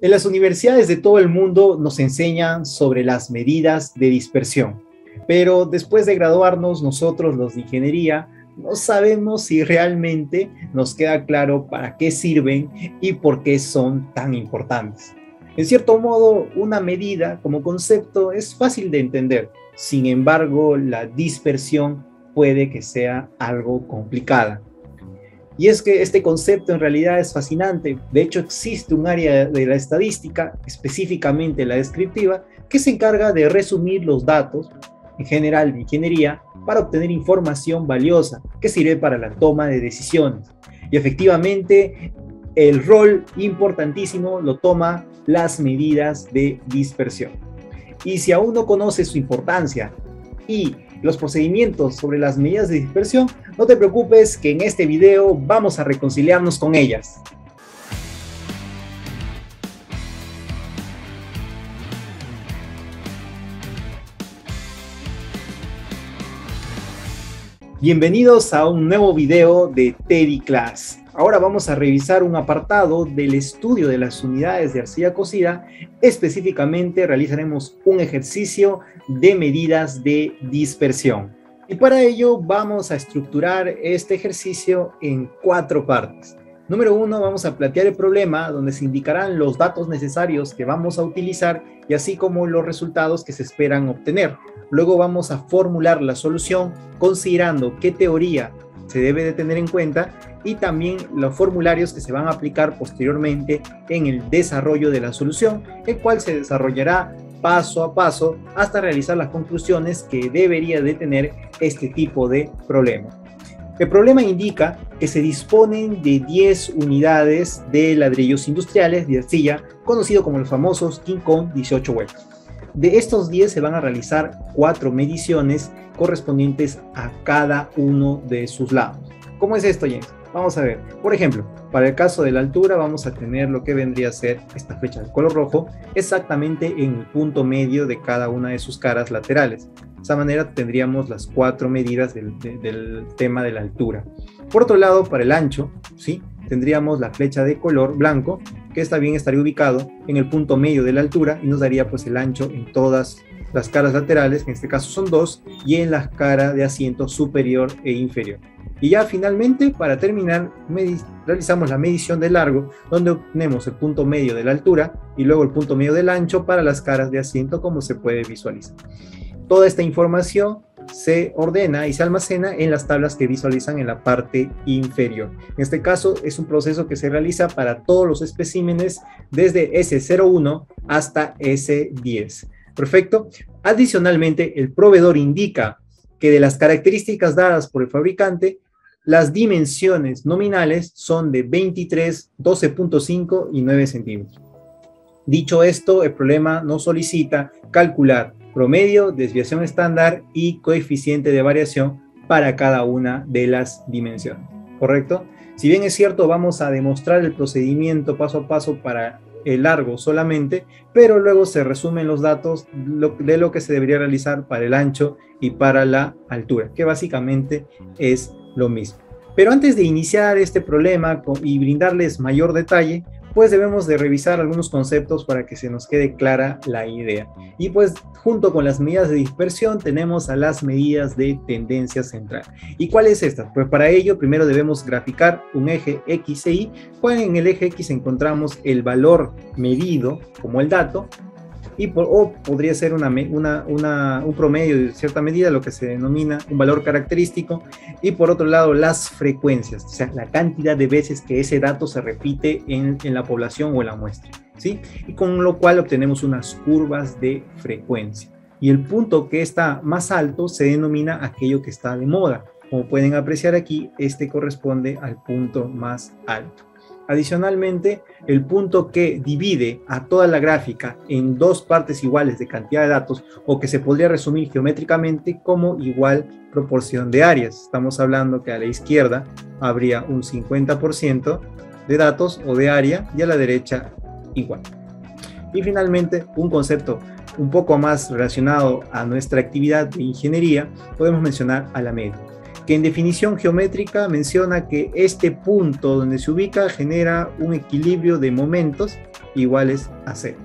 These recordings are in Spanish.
En las universidades de todo el mundo nos enseñan sobre las medidas de dispersión, pero después de graduarnos nosotros los de ingeniería no sabemos si realmente nos queda claro para qué sirven y por qué son tan importantes. En cierto modo, una medida como concepto es fácil de entender, sin embargo, la dispersión puede que sea algo complicada. Y es que este concepto en realidad es fascinante. De hecho, existe un área de la estadística, específicamente la descriptiva, que se encarga de resumir los datos, en general de ingeniería, para obtener información valiosa que sirve para la toma de decisiones. Y efectivamente, el rol importantísimo lo toma las medidas de dispersión. Y si aún no conoces su importancia y los procedimientos sobre las medidas de dispersión, no te preocupes que en este video vamos a reconciliarnos con ellas. Bienvenidos a un nuevo video de Teddy Class. Ahora vamos a revisar un apartado del estudio de las unidades de arcilla cocida. Específicamente realizaremos un ejercicio de medidas de dispersión. Y para ello vamos a estructurar este ejercicio en 4 partes. Número 1, vamos a plantear el problema donde se indicarán los datos necesarios que vamos a utilizar y así como los resultados que se esperan obtener. Luego vamos a formular la solución considerando qué teoría se debe de tener en cuenta y también los formularios que se van a aplicar posteriormente en el desarrollo de la solución, el cual se desarrollará paso a paso hasta realizar las conclusiones que debería de tener este tipo de problema. El problema indica que se disponen de 10 unidades de ladrillos industriales de arcilla, conocido como los famosos King Kong 18 huecos. De estos 10 se van a realizar 4 mediciones correspondientes a cada uno de sus lados. ¿Cómo es esto, James? Vamos a ver. Por ejemplo, para el caso de la altura vamos a tener lo que vendría a ser esta flecha de color rojo exactamente en el punto medio de cada una de sus caras laterales. De esa manera tendríamos las 4 medidas del tema de la altura. Por otro lado, para el ancho, ¿sí?, tendríamos la flecha de color blanco, que estaría ubicado en el punto medio de la altura y nos daría pues el ancho en todas las caras laterales, que en este caso son 2, y en la cara de asiento superior e inferior. Y ya finalmente, para terminar, realizamos la medición de largo, donde obtenemos el punto medio de la altura y luego el punto medio del ancho para las caras de asiento, como se puede visualizar. Toda esta información se ordena y se almacena en las tablas que visualizan en la parte inferior. En este caso es un proceso que se realiza para todos los especímenes desde S01 hasta S10. Perfecto. Adicionalmente, el proveedor indica que de las características dadas por el fabricante, las dimensiones nominales son de 23, 12.5 y 9 centímetros. Dicho esto, el problema nos solicita calcular promedio, desviación estándar y coeficiente de variación para cada una de las dimensiones, ¿correcto? Si bien es cierto, vamos a demostrar el procedimiento paso a paso para el largo solamente, pero luego se resumen los datos de lo que se debería realizar para el ancho y para la altura, que básicamente es lo mismo. Pero antes de iniciar este problema y brindarles mayor detalle, pues debemos de revisar algunos conceptos para que se nos quede clara la idea. Y pues junto con las medidas de dispersión tenemos a las medidas de tendencia central. ¿Y cuál es esta? Pues para ello primero debemos graficar un eje X e Y, pues en el eje X encontramos el valor medido como el dato, o podría ser un promedio de cierta medida, lo que se denomina un valor característico, y por otro lado las frecuencias, o sea, la cantidad de veces que ese dato se repite en la población o en la muestra, ¿sí? Y con lo cual obtenemos unas curvas de frecuencia. Y el punto que está más alto se denomina aquello que está de moda. Como pueden apreciar aquí, este corresponde al punto más alto. Adicionalmente, el punto que divide a toda la gráfica en 2 partes iguales de cantidad de datos, o que se podría resumir geométricamente como igual proporción de áreas. Estamos hablando que a la izquierda habría un 50% de datos o de área y a la derecha igual. Y finalmente, un concepto un poco más relacionado a nuestra actividad de ingeniería, podemos mencionar a la media, que en definición geométrica menciona que este punto donde se ubica genera un equilibrio de momentos iguales a 0,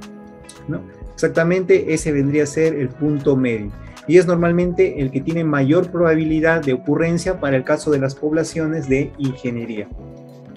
¿no? Exactamente ese vendría a ser el punto medio. Y es normalmente el que tiene mayor probabilidad de ocurrencia para el caso de las poblaciones de ingeniería.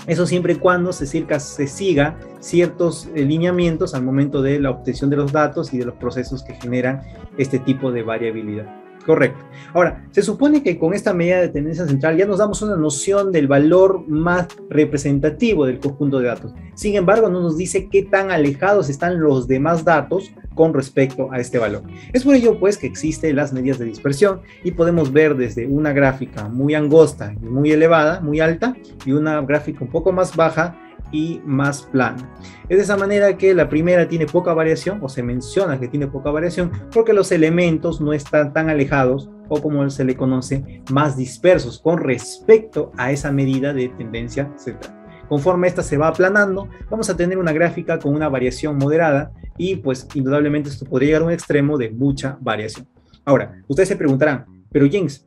Eso siempre y cuando se siga ciertos lineamientos al momento de la obtención de los datos y de los procesos que generan este tipo de variabilidad. Correcto. Ahora, se supone que con esta medida de tendencia central ya nos damos una noción del valor más representativo del conjunto de datos. Sin embargo, no nos dice qué tan alejados están los demás datos con respecto a este valor. Es por ello, pues, que existen las medidas de dispersión y podemos ver desde una gráfica muy angosta y muy elevada, muy alta, y una gráfica un poco más baja y más plana. Es de esa manera que la primera tiene poca variación, o se menciona que tiene poca variación, porque los elementos no están tan alejados, o como se le conoce, más dispersos con respecto a esa medida de tendencia central. Conforme esta se va aplanando, vamos a tener una gráfica con una variación moderada, y pues indudablemente esto podría llegar a un extremo de mucha variación. Ahora, ustedes se preguntarán, pero James,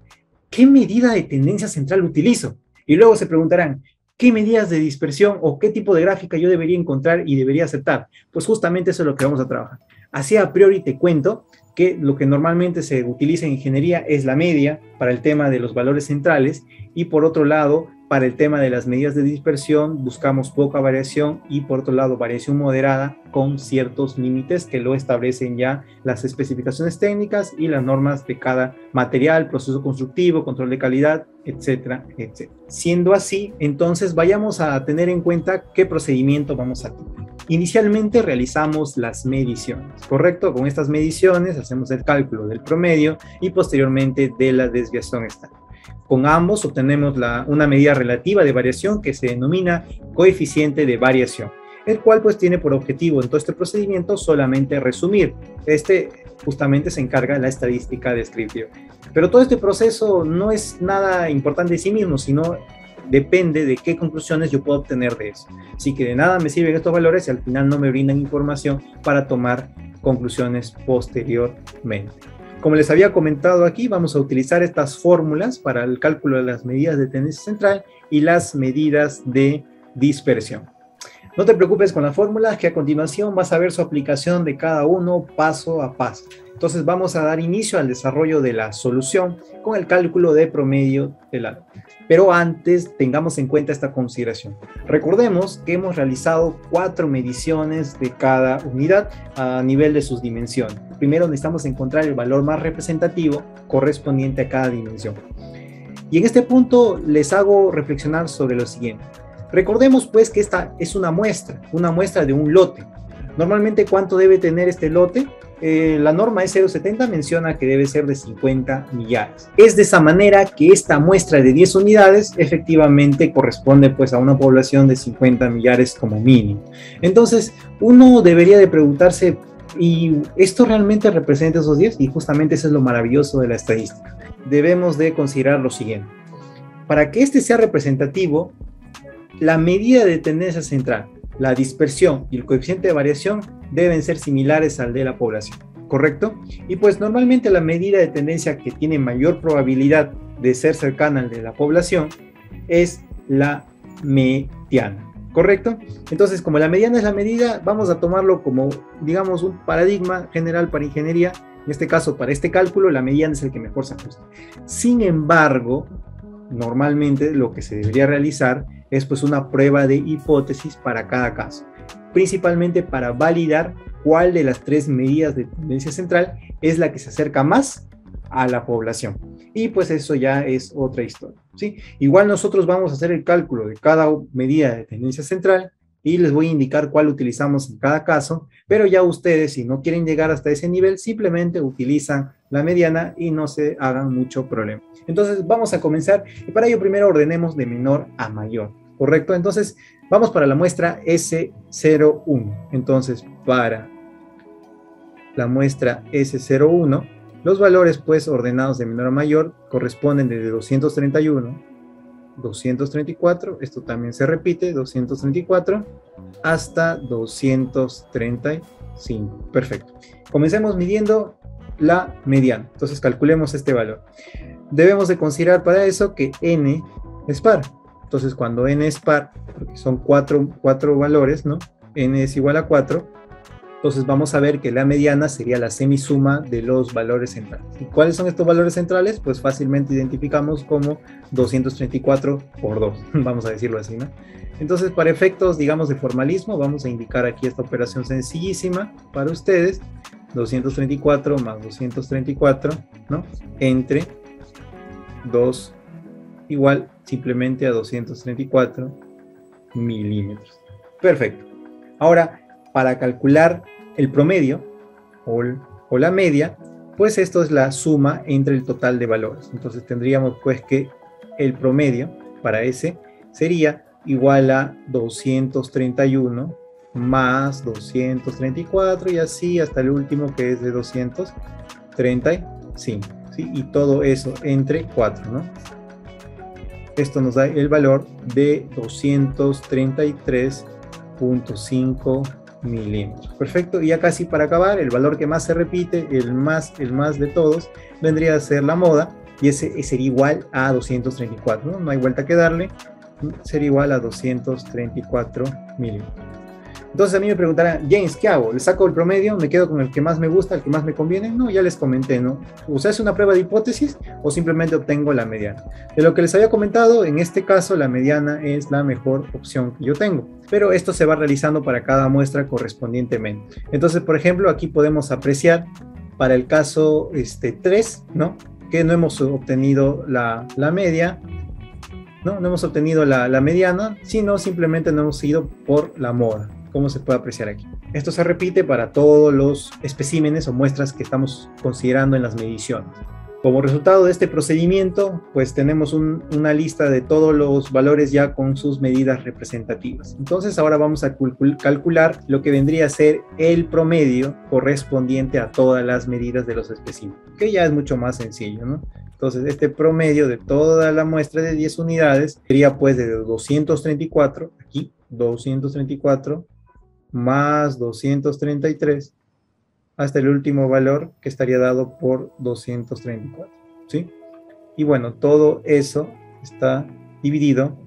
¿qué medida de tendencia central utilizo? Y luego se preguntarán, ¿qué medidas de dispersión o qué tipo de gráfica yo debería encontrar y debería aceptar? Pues justamente eso es lo que vamos a trabajar. Así a priori te cuento que lo que normalmente se utiliza en ingeniería es la media para el tema de los valores centrales, y por otro lado, para el tema de las medidas de dispersión buscamos poca variación y por otro lado variación moderada con ciertos límites que lo establecen ya las especificaciones técnicas y las normas de cada material, proceso constructivo, control de calidad, etcétera, etcétera. Siendo así, entonces vayamos a tener en cuenta qué procedimiento vamos a tener. Inicialmente realizamos las mediciones, ¿correcto? Con estas mediciones hacemos el cálculo del promedio y posteriormente de la desviación estándar. Con ambos obtenemos una medida relativa de variación que se denomina coeficiente de variación, el cual pues tiene por objetivo en todo este procedimiento solamente resumir. Justamente se encarga de la estadística descriptiva. Pero todo este proceso no es nada importante en sí mismo, sino depende de qué conclusiones yo puedo obtener de eso. Así que de nada me sirven estos valores si al final no me brindan información para tomar conclusiones posteriormente. Como les había comentado aquí, vamos a utilizar estas fórmulas para el cálculo de las medidas de tendencia central y las medidas de dispersión. No te preocupes con la fórmula, que a continuación vas a ver su aplicación de cada uno paso a paso. Entonces vamos a dar inicio al desarrollo de la solución con el cálculo de promedio del algo. Pero antes tengamos en cuenta esta consideración. Recordemos que hemos realizado 4 mediciones de cada unidad a nivel de sus dimensiones. Primero necesitamos encontrar el valor más representativo correspondiente a cada dimensión. Y en este punto les hago reflexionar sobre lo siguiente. Recordemos pues que esta es una muestra de un lote. Normalmente, ¿cuánto debe tener este lote? La norma E070 menciona que debe ser de 50 millares. Es de esa manera que esta muestra de 10 unidades efectivamente corresponde pues a una población de 50 millares como mínimo. Entonces, uno debería de preguntarse, ¿y esto realmente representa esos 10? Y justamente eso es lo maravilloso de la estadística. Debemos de considerar lo siguiente. Para que este sea representativo, la medida de tendencia central, la dispersión y el coeficiente de variación deben ser similares al de la población, ¿correcto? Y pues normalmente la medida de tendencia que tiene mayor probabilidad de ser cercana al de la población es la mediana, ¿correcto? Entonces, como la mediana es la medida, vamos a tomarlo como, digamos, un paradigma general para ingeniería. En este caso, para este cálculo, la mediana es el que mejor se ajusta. Sin embargo, normalmente lo que se debería realizar es pues una prueba de hipótesis para cada caso, principalmente para validar cuál de las 3 medidas de tendencia central es la que se acerca más a la población. Y pues eso ya es otra historia, ¿sí? Igual nosotros vamos a hacer el cálculo de cada medida de tendencia central y les voy a indicar cuál utilizamos en cada caso, pero ya ustedes, si no quieren llegar hasta ese nivel, simplemente utilizan la mediana y no se hagan mucho problema. Entonces vamos a comenzar, y para ello primero ordenemos de menor a mayor, ¿correcto? Entonces vamos para la muestra S01. Entonces para la muestra S01, los valores pues ordenados de menor a mayor corresponden desde 231, 234, esto también se repite, 234, hasta 235. Perfecto. Comencemos midiendo la mediana. Entonces calculemos este valor. Debemos de considerar para eso que n es par. Entonces cuando n es par, porque son cuatro valores, ¿no? n es igual a 4, entonces vamos a ver que la mediana sería la semisuma de los valores centrales. ¿Y cuáles son estos valores centrales? Pues fácilmente identificamos como 234 por 2, vamos a decirlo así, ¿no? Entonces, para efectos, digamos, de formalismo, vamos a indicar aquí esta operación sencillísima para ustedes, 234 más 234, ¿no? Entre 2 igual simplemente a 234 milímetros. Perfecto. Ahora, para calcular el promedio o la media, pues esto es la suma entre el total de valores. Entonces tendríamos pues que el promedio para ese sería igual a 231 más 234 y así hasta el último que es de 235, ¿sí? Y todo eso entre 4, ¿no? Esto nos da el valor de 233.5 milímetros. Perfecto, y ya casi para acabar, el valor que más se repite, el más de todos, vendría a ser la moda, y ese sería igual a 234, ¿no? No hay vuelta que darle, sería igual a 234 milímetros. Entonces a mí me preguntarán, James, ¿qué hago? ¿Le saco el promedio? ¿Me quedo con el que más me gusta, el que más me conviene? No, ya les comenté, ¿no? O se hace una prueba de hipótesis o simplemente obtengo la mediana. De lo que les había comentado, en este caso la mediana es la mejor opción que yo tengo. Pero esto se va realizando para cada muestra correspondientemente. Entonces, por ejemplo, aquí podemos apreciar para el caso 3, ¿no? Que no hemos obtenido la media, ¿no? No hemos obtenido la mediana, sino simplemente no hemos ido por la moda, como se puede apreciar aquí. Esto se repite para todos los especímenes o muestras que estamos considerando en las mediciones. Como resultado de este procedimiento, pues tenemos una lista de todos los valores ya con sus medidas representativas. Entonces ahora vamos a calcular lo que vendría a ser el promedio correspondiente a todas las medidas de los especímenes, que ya es mucho más sencillo, ¿no? Entonces este promedio de toda la muestra de 10 unidades sería pues de 234, aquí 234, más 233, hasta el último valor que estaría dado por 234, ¿sí? Y bueno, todo eso está dividido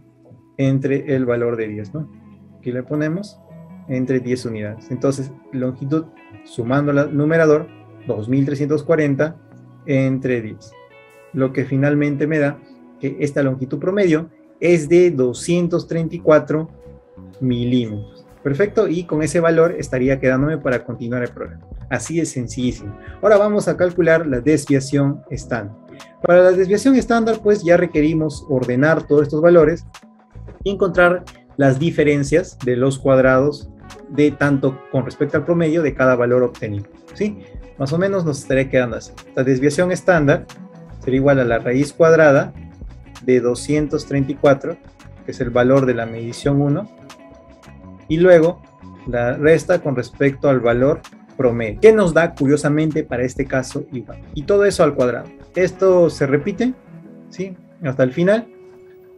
entre el valor de 10, ¿no? Aquí le ponemos entre 10 unidades. Entonces, longitud, sumando el numerador, 2340 entre 10. Lo que finalmente me da que esta longitud promedio es de 234 milímetros. Perfecto, y con ese valor estaría quedándome para continuar el programa. Así es sencillísimo. Ahora vamos a calcular la desviación estándar. Para la desviación estándar, pues ya requerimos ordenar todos estos valores y encontrar las diferencias de los cuadrados de tanto con respecto al promedio de cada valor obtenido, ¿sí? Más o menos nos estaría quedando así. La desviación estándar sería igual a la raíz cuadrada de 234, que es el valor de la medición 1, y luego la resta con respecto al valor promedio, que nos da curiosamente para este caso igual. Y todo eso al cuadrado. Esto se repite, ¿sí? Hasta el final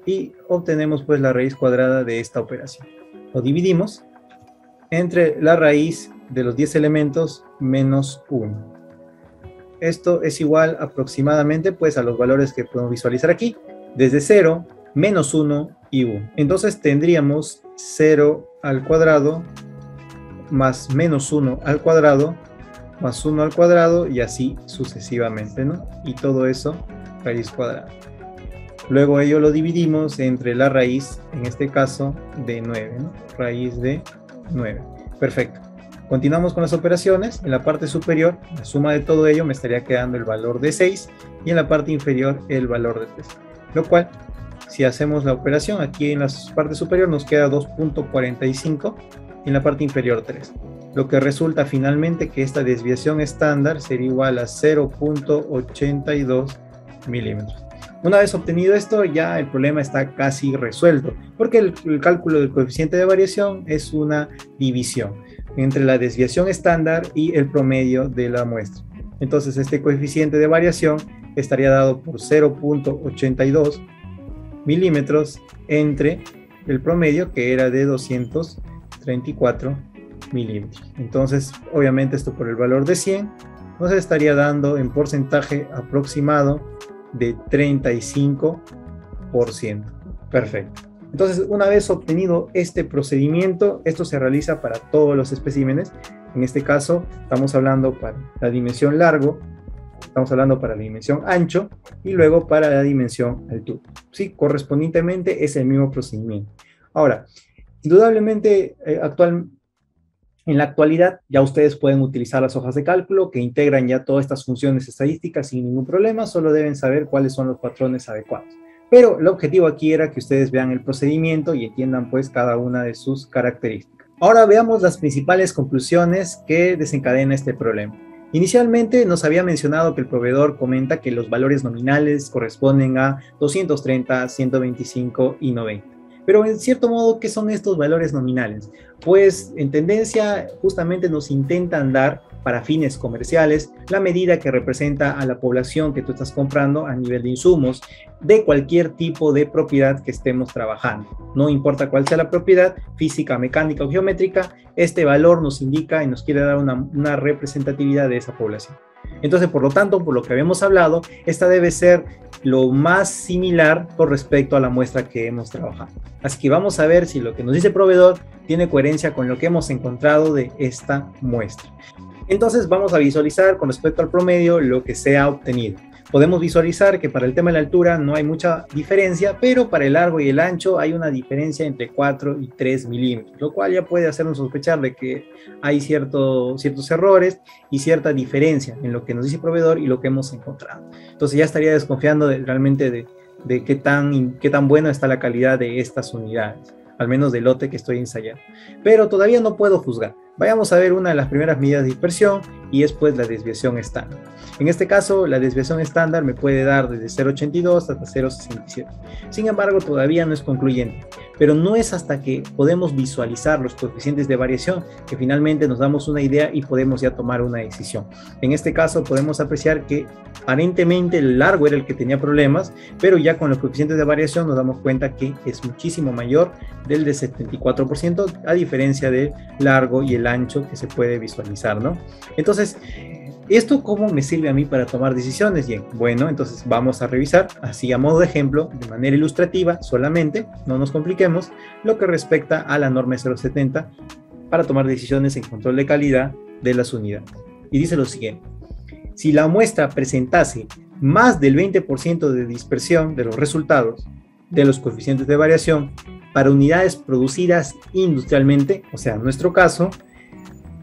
y obtenemos pues la raíz cuadrada de esta operación. Lo dividimos entre la raíz de los 10 elementos menos 1. Esto es igual aproximadamente pues a los valores que podemos visualizar aquí, desde 0, menos 1 y 1. Entonces tendríamos 0 al cuadrado más menos 1 al cuadrado más 1 al cuadrado y así sucesivamente, ¿no? Y todo eso raíz cuadrada. Luego ello lo dividimos entre la raíz, en este caso, de 9, ¿no? Raíz de 9. Perfecto. Continuamos con las operaciones. En la parte superior, la suma de todo ello me estaría quedando el valor de 6 y en la parte inferior el valor de 3. Lo cual, si hacemos la operación, aquí en la parte superior nos queda 2.45 y en la parte inferior 3. Lo que resulta finalmente que esta desviación estándar sería igual a 0.82 milímetros. Una vez obtenido esto, ya el problema está casi resuelto, porque el cálculo del coeficiente de variación es una división entre la desviación estándar y el promedio de la muestra. Entonces este coeficiente de variación estaría dado por 0.82 milímetros entre el promedio, que era de 234 milímetros. Entonces, obviamente esto por el valor de 100 nos estaría dando en porcentaje aproximado de 35%. Perfecto. Entonces, una vez obtenido este procedimiento, esto se realiza para todos los especímenes. En este caso, estamos hablando para la dimensión largo, estamos hablando para la dimensión ancho y luego para la dimensión altura. Sí, correspondientemente es el mismo procedimiento. Ahora, indudablemente, en la actualidad ya ustedes pueden utilizar las hojas de cálculo que integran ya todas estas funciones estadísticas sin ningún problema, solo deben saber cuáles son los patrones adecuados. Pero el objetivo aquí era que ustedes vean el procedimiento y entiendan pues cada una de sus características. Ahora veamos las principales conclusiones que desencadena este problema. Inicialmente nos había mencionado que el proveedor comenta que los valores nominales corresponden a 230, 125 y 90. Pero en cierto modo, ¿qué son estos valores nominales? Pues en tendencia justamente nos intentan dar para fines comerciales la medida que representa a la población que tú estás comprando a nivel de insumos de cualquier tipo de propiedad que estemos trabajando. No importa cuál sea la propiedad, física, mecánica o geométrica, este valor nos indica y nos quiere dar una representatividad de esa población. Entonces, por lo tanto, por lo que habíamos hablado, esta debe ser lo más similar con respecto a la muestra que hemos trabajado. Así que vamos a ver si lo que nos dice el proveedor tiene coherencia con lo que hemos encontrado de esta muestra. Entonces vamos a visualizar con respecto al promedio lo que se ha obtenido. Podemos visualizar que para el tema de la altura no hay mucha diferencia, pero para el largo y el ancho hay una diferencia entre 4 y 3 milímetros, lo cual ya puede hacernos sospechar de que hay ciertos errores y cierta diferencia en lo que nos dice el proveedor y lo que hemos encontrado. Entonces ya estaría desconfiando realmente de qué tan buena está la calidad de estas unidades, al menos del lote que estoy ensayando. Pero todavía no puedo juzgar. Vayamos a ver una de las primeras medidas de dispersión y es pues la desviación estándar. En este caso, la desviación estándar me puede dar desde 0,82 hasta 0,67. Sin embargo, todavía no es concluyente. Pero no es hasta que podemos visualizar los coeficientes de variación que finalmente nos damos una idea y podemos ya tomar una decisión. En este caso podemos apreciar que aparentemente el largo era el que tenía problemas, pero ya con los coeficientes de variación nos damos cuenta que es muchísimo mayor del de 74%, a diferencia del largo y el ancho que se puede visualizar, ¿no? Entonces, ¿esto cómo me sirve a mí para tomar decisiones? Bien, bueno, entonces vamos a revisar, así a modo de ejemplo, de manera ilustrativa solamente, no nos compliquemos, lo que respecta a la norma 070 para tomar decisiones en control de calidad de las unidades. Y dice lo siguiente: si la muestra presentase más del 20% de dispersión de los resultados de los coeficientes de variación para unidades producidas industrialmente, o sea, en nuestro caso,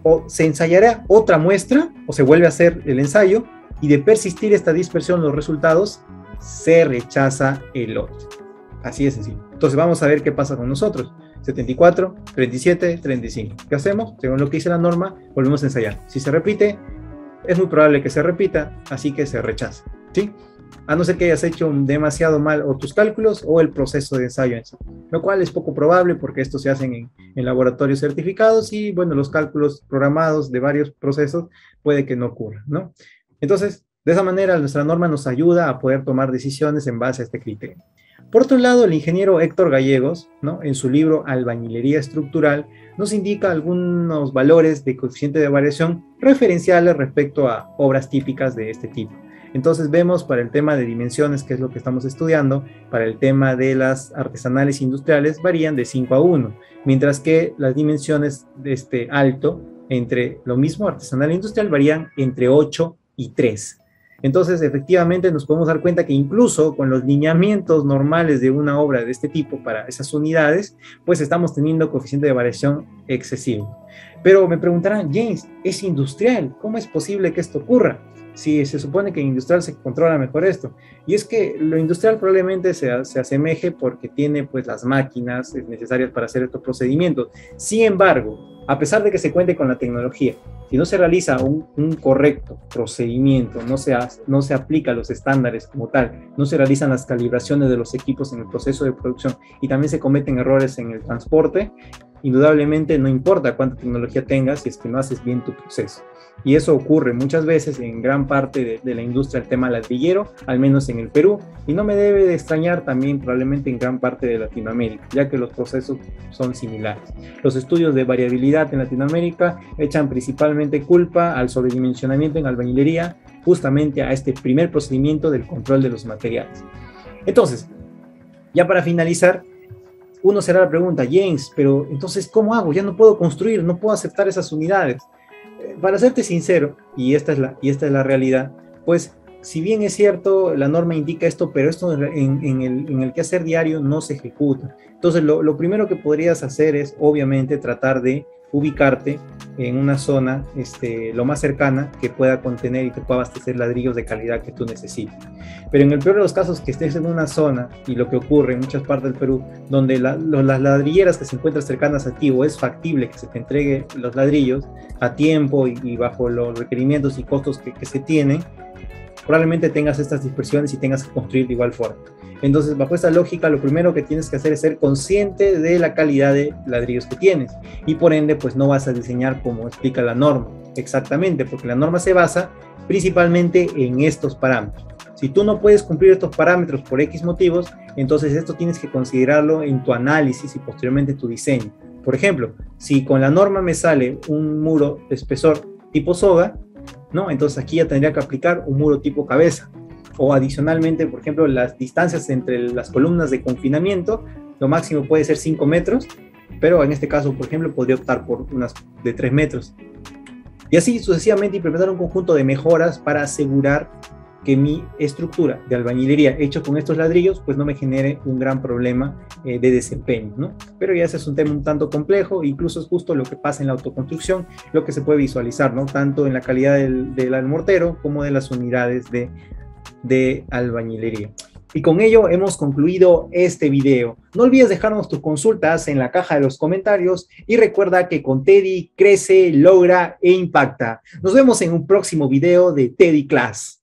o se ensayará otra muestra, o se vuelve a hacer el ensayo, y de persistir esta dispersión los resultados, se rechaza el lote. Así de sencillo. Entonces vamos a ver qué pasa con nosotros. 74, 37, 35. ¿Qué hacemos? Según lo que dice la norma, volvemos a ensayar. Si se repite, es muy probable que se repita, así que se rechaza, ¿sí? A no ser que hayas hecho demasiado mal o tus cálculos o el proceso de ensayo en sí, lo cual es poco probable porque estos se hacen en laboratorios certificados y, bueno, los cálculos programados de varios procesos puede que no ocurran, ¿no? Entonces, de esa manera, nuestra norma nos ayuda a poder tomar decisiones en base a este criterio. Por otro lado, el ingeniero Héctor Gallegos, ¿no?, en su libro Albañilería Estructural, nos indica algunos valores de coeficiente de variación referenciales respecto a obras típicas de este tipo. Entonces vemos para el tema de dimensiones, que es lo que estamos estudiando, para el tema de las artesanales industriales varían de 5 a 1, mientras que las dimensiones de este alto, entre lo mismo artesanal e industrial, varían entre 8 y 3. Entonces, efectivamente, nos podemos dar cuenta que incluso con los lineamientos normales de una obra de este tipo para esas unidades, pues estamos teniendo coeficiente de variación excesivo. Pero me preguntarán, James, ¿es industrial? ¿Cómo es posible que esto ocurra? Si se supone que en industrial se controla mejor esto. Y es que lo industrial probablemente se asemeje porque tiene pues las máquinas necesarias para hacer estos procedimientos. Sin embargo, a pesar de que se cuente con la tecnología, si no se realiza un correcto procedimiento, no se aplica los estándares como tal, no se realizan las calibraciones de los equipos en el proceso de producción y también se cometen errores en el transporte, indudablemente no importa cuánta tecnología tengas si es que no haces bien tu proceso. Y eso ocurre muchas veces en gran parte de la industria, el tema ladrillero, al menos en el Perú, y no me debe de extrañar también probablemente en gran parte de Latinoamérica, ya que los procesos son similares. Los estudios de variabilidad en Latinoamérica echan principalmente culpa al sobredimensionamiento en albañilería, justamente a este primer procedimiento del control de los materiales. Entonces, ya para finalizar, uno será la pregunta, James, pero entonces, ¿cómo hago? Ya no puedo construir, no puedo aceptar esas unidades. Para serte sincero, y esta es la realidad, pues si bien es cierto, la norma indica esto, pero esto en el quehacer diario no se ejecuta. Entonces, lo primero que podrías hacer es, obviamente, tratar de ubicarte en una zona lo más cercana que pueda contener y te pueda abastecer ladrillos de calidad que tú necesites. Pero en el peor de los casos, que estés en una zona, y lo que ocurre en muchas partes del Perú, donde las ladrilleras que se encuentran cercanas a ti, o es factible que se te entregue los ladrillos a tiempo y bajo los requerimientos y costos que se tienen, probablemente tengas estas dispersiones y tengas que construir de igual forma. Entonces, bajo esta lógica, lo primero que tienes que hacer es ser consciente de la calidad de ladrillos que tienes, y por ende, pues no vas a diseñar como explica la norma, exactamente, porque la norma se basa principalmente en estos parámetros. Si tú no puedes cumplir estos parámetros por X motivos, entonces esto tienes que considerarlo en tu análisis y posteriormente tu diseño. Por ejemplo, si con la norma me sale un muro de espesor tipo soga, ¿no? Entonces aquí ya tendría que aplicar un muro tipo cabeza. O adicionalmente, por ejemplo, las distancias entre las columnas de confinamiento, lo máximo puede ser 5 metros, pero en este caso, por ejemplo, podría optar por unas de 3 metros. Y así sucesivamente implementar un conjunto de mejoras para asegurar que mi estructura de albañilería hecha con estos ladrillos pues no me genere un gran problema de desempeño, ¿no? Pero ya ese es un tema un tanto complejo, incluso es justo lo que pasa en la autoconstrucción, lo que se puede visualizar, ¿no? Tanto en la calidad del mortero como de las unidades de albañilería. Y con ello hemos concluido este video. No olvides dejarnos tus consultas en la caja de los comentarios y recuerda que con Teddy crece, logra e impacta. Nos vemos en un próximo video de Teddy Class.